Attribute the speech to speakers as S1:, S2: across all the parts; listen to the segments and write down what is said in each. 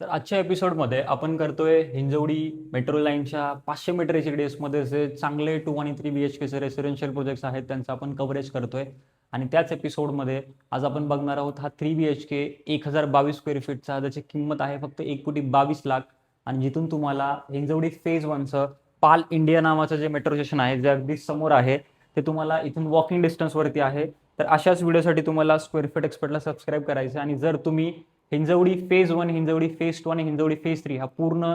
S1: तर आजच्या एपिसोडमध्ये आपण करतोय हिंजवडी मेट्रो लाईनच्या 500 मीटर रेडियसमध्ये जे चांगले 2 आणि 3 BHKचे रेसिडेन्शियल प्रोजेक्ट्स आहेत त्यांचं आपण कव्हरेज करतोय. आणि त्याच एपिसोडमध्ये आज आपण बघणार आहोत हा 3 BHK 1022 स्क्वेअर फीटचा, ज्याची किंमत आहे फक्त 1,22,00,000 आणि जिथून तुम्हाला हिंजवडी फेज 1चं पाल इंडिया नावाचं जे मेट्रो स्टेशन आहे जे अगदी समोर आहे ते तुम्हाला इथून वॉकिंग डिस्टन्सवरती आहे. तर अशाच व्हिडिओसाठी तुम्हाला स्क्वेअर फीट एक्सपर्टला सबस्क्राईब करायचं आणि जर तुम्ही हिंजवडी फेज 1, हिंजवडी फेज 2 आणि हिंजवडी फेज 3 हा पूर्ण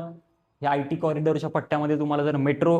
S1: या IT कॉरिडॉरच्या पट्ट्यामध्ये तुम्हाला जर मेट्रो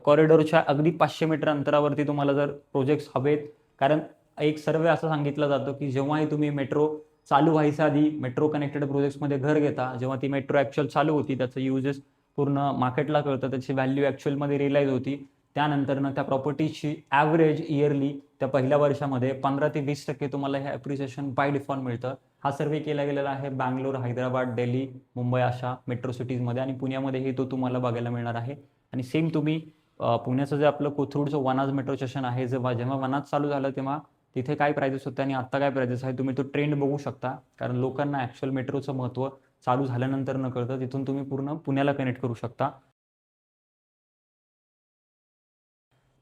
S1: कॉरिडॉरच्या अगदी 500 मीटर अंतरावरती तुम्हाला जर प्रोजेक्ट्स हवेत, कारण एक सर्वे असं सांगितलं जातं की जेव्हाही तुम्ही मेट्रो चालू व्हायच्या आधी मेट्रो कनेक्टेड प्रोजेक्ट्समध्ये घर घेता, जेव्हा ती मेट्रो ॲक्च्युअल चालू होती त्याचं युजेस पूर्ण मार्केटला कळतं, त्याची व्हॅल्यू ॲक्च्युअलमध्ये रिअलाईज होती. त्यानंतरनं त्या प्रॉपर्टीची ॲव्हरेज इयरली त्या पहिल्या वर्षामध्ये 15 ते 20% तुम्हाला हे ॲप्रिसिएशन बाय डिफॉल्ट मिळतं. हा सर्वे केला गेलेला आहे बँगलोर, हैदराबाद, दिल्ली, मुंबई अशा मेट्रो सिटीजमध्ये आणि पुण्यामध्येही तो तुम्हाला बघायला मिळणार आहे. आणि सेम तुम्ही पुण्याचं जे आपलं कोथरूडचं वनाज मेट्रो स्टेशन आहे, जेव्हा वनाज चालू झालं तेव्हा तिथे काय प्राइजेस होते आणि आत्ता काय प्राइजेस आहे तुम्ही तो ट्रेंड बघू शकता. कारण लोकांना ॲक्च्युअल मेट्रोचं महत्त्व चालू झाल्यानंतर न कळतं, तिथून तुम्ही पूर्ण पुण्याला कनेक्ट करू शकता.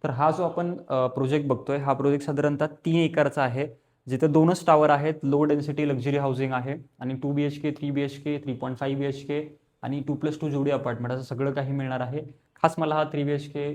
S1: तर हा जो आपण प्रोजेक्ट बघतोय हा प्रोजेक्ट साधारणतः 3 एकरचा आहे, जिथे 2च टावर आहेत. लो डेन्सिटी लक्झरी हाऊसिंग आहे आणि 2 BHK, 3 BHK, 3.5 BHK आणि 2+2 जोडी अपार्टमेंट असं सगळं काही मिळणार आहे. खास मला हा 3 BHK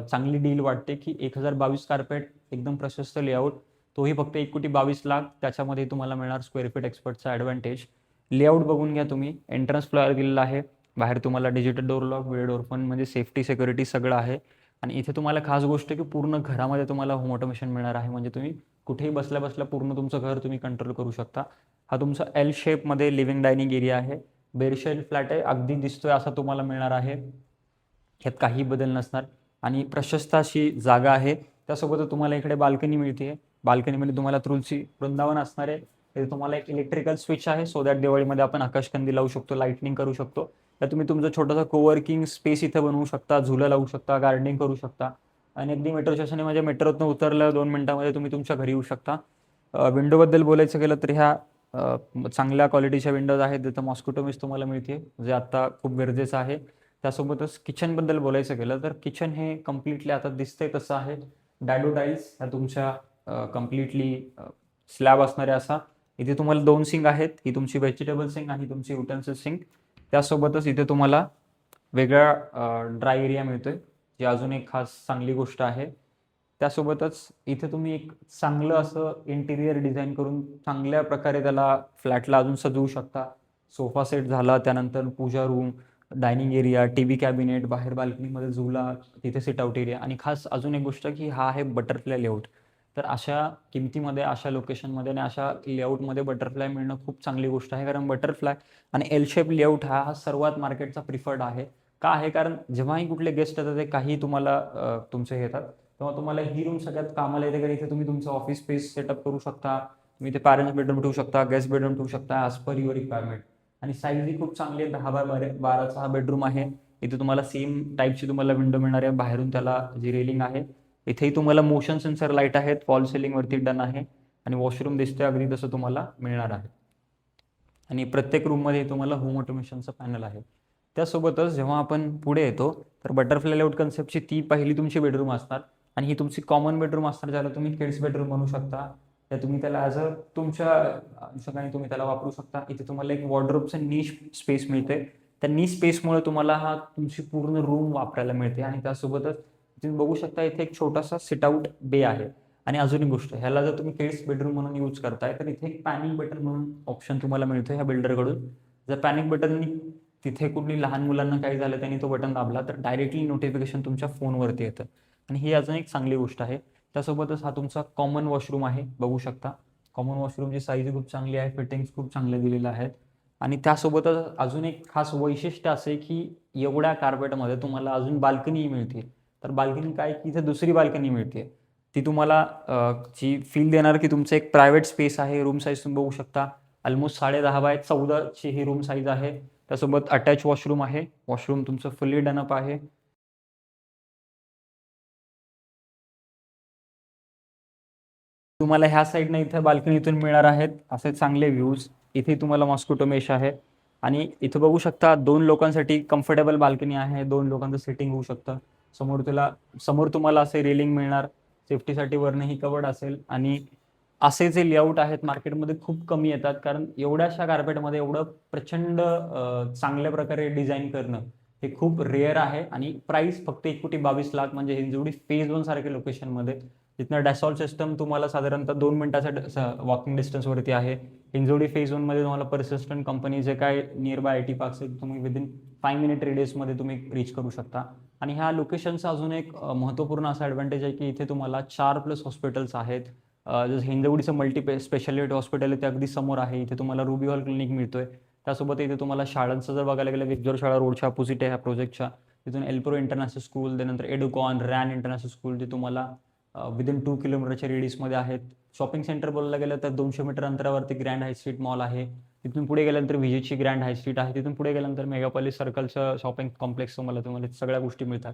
S1: चांगली डील वाटते की 1022 कार्पेट, एकदम प्रशस्त लेआउट, तोही फक्त 1,22,00,000. त्याच्यामध्ये तुम्हाला मिळणार स्क्वेअर फीट एक्सपर्टचा ॲडव्हान्टेज. लेआउट बघून घ्या तुम्ही. एंट्रन्स फ्लोअर दिलेला आहे. बाहेर तुम्हाला डिजिटल डोर लॉक, वेळ डोर पण म्हणजे सेफ्टी सिक्युरिटी सगळं आहे. आणि इथे तुम्हाला खास गोष्ट की पूर्ण घरामध्ये तुम्हाला होम ऑटोमेशन मिळणार आहे, म्हणजे तुम्ही कुठेही बसल्या बसल्या पूर्ण तुमचं घर तुम्ही कंट्रोल करू शकता. हा तुमचा एल शेपमध्ये लिव्हिंग डायनिंग एरिया आहे. बेडशेड फ्लॅट आहे, अगदी दिसतोय असा तुम्हाला मिळणार आहे. ह्यात काही बदल नसणार आणि प्रशस्त अशी जागा आहे. त्यासोबतच तुम्हाला इकडे बाल्कनी मिळते. बाल्कनीमध्ये तुम्हाला तुलसी वृंदावन असणार आहे. इथे तुम्हाला एक इलेक्ट्रिकल स्विच आहे, सो दॅट दिवाळीमध्ये आपण आकाशकंदी लावू शकतो, लाईटनिंग करू शकतो. तर तुम्ही तुमचं छोटंसं कोवर्किंग स्पेस इथे बनवू शकता, झुलं लावू शकता, गार्डनिंग करू शकता. आणि अगदी मेट्रो स्टेशन म्हणजे मेट्रोतनं उतरलं 2 मिनिटांमध्ये तुम्ही तुमच्या घरी येऊ शकता. विंडोबद्दल बोलायचं गेलं तर ह्या चांगल्या क्वालिटीच्या विंडोज आहेत, जिथं मॉस्किटो मिस्ट तुम्हाला मिळते, जे आता खूप गरजेचं आहे. त्यासोबतच किचनबद्दल बोलायचं गेलं तर किचन हे कम्प्लिटली आता दिसतंय तसं आहे. डॅडो टाईल्स ह्या तुमच्या कम्प्लिटली स्लॅब असणारे असा. इथे तुम्हाला 2 सिंक आहेत, ही तुमची व्हेजिटेबल सिंक आणि तुमची युटेन्सिल सिंक. त्यासोबतच इथे तुम्हाला वेगळा ड्राय एरिया मिळतोय, जी अजून एक खास चांगली गोष्ट आहे. त्यासोबतच इथे तुम्ही एक चांगलं असं इंटिरियर डिझाईन करून चांगल्या प्रकारे त्याला फ्लॅटला अजून सजवू शकता. सोफा सेट झाला, त्यानंतर puja room, dining area, TV cabinet, बाहेर बाल्कनीमध्ये झुला, तिथे सिट आउट एरिया आणि खास अजून एक गोष्ट की हा आहे बटरफ्लाय लेआउट. तर अशा किमतीमध्ये, अशा लोकेशनमध्ये आणि अशा लेआउटमध्ये बटरफ्लाय मिळणं खूप चांगली गोष्ट आहे. कारण बटरफ्लाय आणि एल शेप लेआउट हा सर्वात मार्केटचा प्रिफर्ड आहे. का आहे? कारण जेव्हाही कुठले गेस्ट येतात ते काही तुम्हाला तुमचे येतात, तेव्हा तुम्हाला ही रूम सगळ्यात कामाला येते. कारण इथे तुम्ही तुमचं ऑफिस स्पेस सेटअप करू शकता, तुम्ही इथे पॅरेंट्स बेडरूम ठेवू शकता, गेस्ट बेडरूम ठेवू शकता ॲज पर युअर रिक्वायरमेंट. आणि साईज ही खूप चांगली आहे, 10x12चा हा बेडरूम आहे. इथे तुम्हाला सेम टाईपची तुम्हाला विंडो मिळणार आहे. बाहेरून त्याला जी रेलिंग आहे, इथेही तुम्हाला मोशन सेन्सर लाईट आहेत, फॉल सिलिंगवरती डन आहे आणि वॉशरूम दिसतोय अगदी तसं तुम्हाला मिळणार आहे. आणि प्रत्येक रूममध्ये तुम्हाला होम ऑटोमेशनचं पॅनल आहे. त्यासोबतच जेव्हा आपण पुढे येतो तर बटरफ्लाय लेआउट कन्सेप्टची ती पहिली तुमची बेडरूम असणार आणि ही तुमची कॉमन बेडरूम असणार, ज्याला तुम्ही किड्स बेडरूम म्हणू शकता. त्या तुम्ही त्याला ॲज अ तुमच्या हिशोबाने तुम्ही त्याला वापरू शकता. इथे तुम्हाला एक वॉर्डरोबचं नीश स्पेस मिळते. त्या नीश स्पेसमुळे तुम्हाला हा तुमची पूर्ण रूम वापरायला मिळते आणि त्यासोबतच तुम्ही बघू शकता इथे एक छोटासा सिट आउट बे आहे. आणि अजून एक गोष्ट, ह्याला जर तुम्ही किड्स बेडरूम म्हणून यूज करताय तर इथे एक पॅनिक बटन म्हणून ऑप्शन तुम्हाला मिळतो ह्या बिल्डरकडून. जर पॅनिक बटननी तिथे कुठली लहान मुलांना काही झालं त्यांनी तो बटन दाबला तर डायरेक्टली नोटिफिकेशन तुमच्या फोनवरती येतं आणि ही अजून एक चांगली गोष्ट आहे. त्यासोबतच हा तुमचा कॉमन वॉशरूम आहे, बघू शकता. कॉमन वॉशरूमची साईज खूप चांगली आहे, फिटिंग्स खूप चांगले दिलेले आहेत. आणि त्यासोबतच अजून एक खास वैशिष्ट्य असे की एवढ्या कार्पेटमध्ये तुम्हाला अजून बाल्कनी मिळते. तर बाल्कनी काय की इथे दुसरी बाल्कनी मिळते, ती तुम्हाला जी फील देणार की तुमचं एक प्रायव्हेट स्पेस आहे. रूम साईज तुम्ही बघू शकता, ऑलमोस्ट 10.5x14ची ही रूम साईज आहे. त्यासोबत अटॅच वॉशरूम आहे. वॉशरूम तुमचं फुल्ली डनअप आहे. तुम्हाला ह्या साईडने इथे बाल्कनीतून मिळणार आहेत असे चांगले व्ह्यूज. इथे तुम्हाला मॉस्किटो मेश आहे. आणि इथं बघू शकता 2 लोकांसाठी कम्फर्टेबल बाल्कनी आहे, 2 लोकांचं सिटिंग होऊ शकतं. समोर तुम्हाला असे रेलिंग मिळणार, सेफ्टीसाठी वरनंही कवर्ड असेल. आणि असे जे लेआउट आहेत मार्केटमध्ये खूप कमी येतात, कारण एवढ्याशा कार्पेटमध्ये एवढं प्रचंड चांगल्या प्रकारे डिझाईन करणं हे खूप रेअर आहे. आणि प्राइस फक्त 1,22,00,000 म्हणजे हिंजवडी फेज 1 सारख्या लोकेशनमध्ये, जिथनं डॅसॉल्ट सिस्टम तुम्हाला साधारणतः 2 मिनिटाच्या वॉकिंग डिस्टन्सवरती आहे. हिंजवडी फेज 1 मध्ये तुम्हाला पर्सिस्टंट कंपनी जे काय नियर बाय IT पार्क्स आहेत तुम्ही विदिन 5 मिनिट रेडियसमध्ये तुम्ही रीच करू शकता. आणि ह्या लोकेशनचा अजून एक महत्त्वपूर्ण असा ॲडव्हान्टेज आहे की इथे तुम्हाला 4+ हॉस्पिटल्स आहेत. जसं हिंजवडीचं मल्टी स्पेशालिटी हॉस्पिटल आहे ते अगदी समोर आहे. इथे तुम्हाला रुबी हॉल क्लिनिक मिळतोय. त्यासोबत इथे तुम्हाला शाळांचं जर बघायला गेलं, विक्जोर शाळा रोडच्या अपोजिट आहे ह्या प्रोजेक्टच्या. तिथून एल्प्रो इंटरनॅशनल स्कूल, त्यानंतर एडुकॉन, रॅन इंटरनॅशनल स्कूल जे तुम्हाला विदिन 2 किलोमीटरच्या रेडियसमध्ये आहेत. शॉपिंग सेंटर बोलायला गेलं तर 200 मीटर अंतरावरती ग्रँड हाय स्ट्रीट मॉल आहे. तिथून पुढे गेल्यानंतर विजेची ग्रँड हाय स्ट्रीट आहे. तिथून पुढे गेल्यानंतर मेगापॉलिस सर्कलचं शॉपिंग कॉम्प्लेक्स तुम्हाला सगळ्या गोष्टी मिळतात.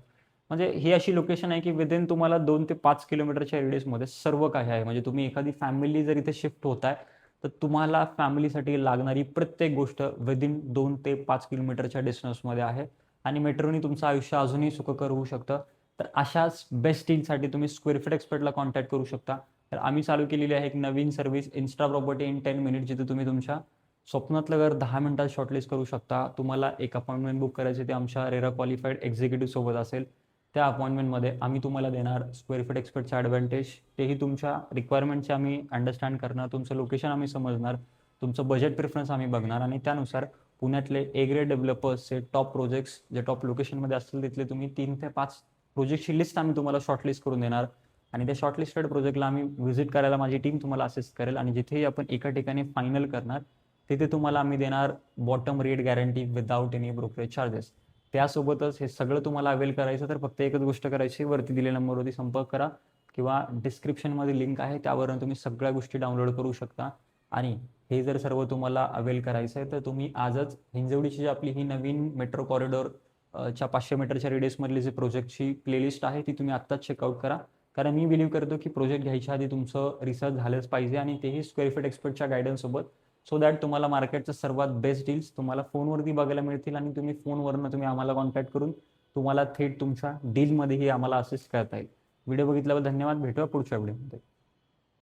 S1: म्हणजे ही अशी लोकेशन आहे की विदिन तुम्हाला 2 ते 5 किलोमीटरच्या रेडियसमध्ये सर्व काही आहे. म्हणजे तुम्ही एखादी फॅमिली जर इथे शिफ्ट होताय, तर तुम्हाला फॅमिलीसाठी लागणारी प्रत्येक गोष्ट विदिन 2 ते 5 किलोमीटरच्या डिस्टन्समध्ये आहे. आणि मेट्रोनी तुमचं आयुष्य अजूनही सुखकर होऊ शकतं. तर अशाच बेस्ट डीलसाठी तुम्ही स्क्वेअर फीट एक्सपर्टला कॉन्टॅक्ट करू शकता. तर आम्ही चालू केलेली आहे एक नवीन service, insta property in 10 minute, जिथे तुम्ही तुमच्या स्वप्नातलं घर 10 मिनिटात शॉर्टलिस्ट करू शकता. तुम्हाला एक अपॉइंटमेंट बुक करायची, ते आमच्या रेरा क्वालिफाईड एक्झिक्युटिव्ह सोबत असेल. त्या अपॉइंटमेंटमध्ये आम्ही तुम्हाला देणार स्क्वेअर फीट एक्सपर्टचा ॲडव्हान्टेज. तेही तुमच्या रिक्वायरमेंटचे आम्ही अंडरस्टँड करणार, तुमचं लोकेशन आम्ही समजणार, तुमचं बजेट प्रेफरन्स आम्ही बघणार. आणि त्यानुसार पुण्यातले ए ग्रेड डेव्हलपर्सचे टॉप प्रोजेक्ट्स जे टॉप लोकेशनमध्ये असतील तिथले तुम्ही 3 ते 5 प्रोजेक्टची लिस्ट आम्ही तुम्हाला शॉर्टलिस्ट करून देणार. आणि त्या शॉर्टलिस्टेड प्रोजेक्टला आम्ही व्हिजिट करायला माझी टीम तुम्हाला असिस्ट करेल. आणि जिथेही आपण एका ठिकाणी फायनल करणार तिथे तुम्हाला आम्ही देणार bottom rate guarantee without any brokerage charges. त्यासोबतच हे सगळं तुम्हाला अवेल करायचं तर फक्त एकच गोष्ट करायची, वरती दिलेल्या नंबरवरती संपर्क करा किंवा डिस्क्रिप्शनमध्ये लिंक आहे त्यावरून तुम्ही सगळ्या गोष्टी डाउनलोड करू शकता. आणि हे जर सर्व तुम्हाला अवेल करायचं आहे तर तुम्ही आजच हिंजवडीची जी आपली ही नवीन मेट्रो कॉरिडॉर च्या 500 मीटरच्या रेडियसमधली जी प्रोजेक्टची प्लेलिस्ट आहे ती तुम्ही आत्ताच चेकआउट करा. कारण मी बिलीव्ह करतो की प्रोजेक्ट घ्यायच्या आधी तुमचं रिसर्च झालंच पाहिजे, आणि तेही स्क्वेअर फीट एक्सपर्टच्या गायडन्ससोबत, सो दॅट तुम्हाला मार्केटचं सर्वात बेस्ट डील्स तुम्हाला फोनवरती बघायला मिळतील. आणि तुम्ही फोनवरनं तुम्ही आम्हाला कॉन्टॅक्ट करून तुम्हाला थेट तुमच्या डीलमध्येही आम्हाला असिस्ट करता येईल. व्हिडिओ बघितल्याबद्दल धन्यवाद. भेटूया पुढच्या व्हिडिओमध्ये.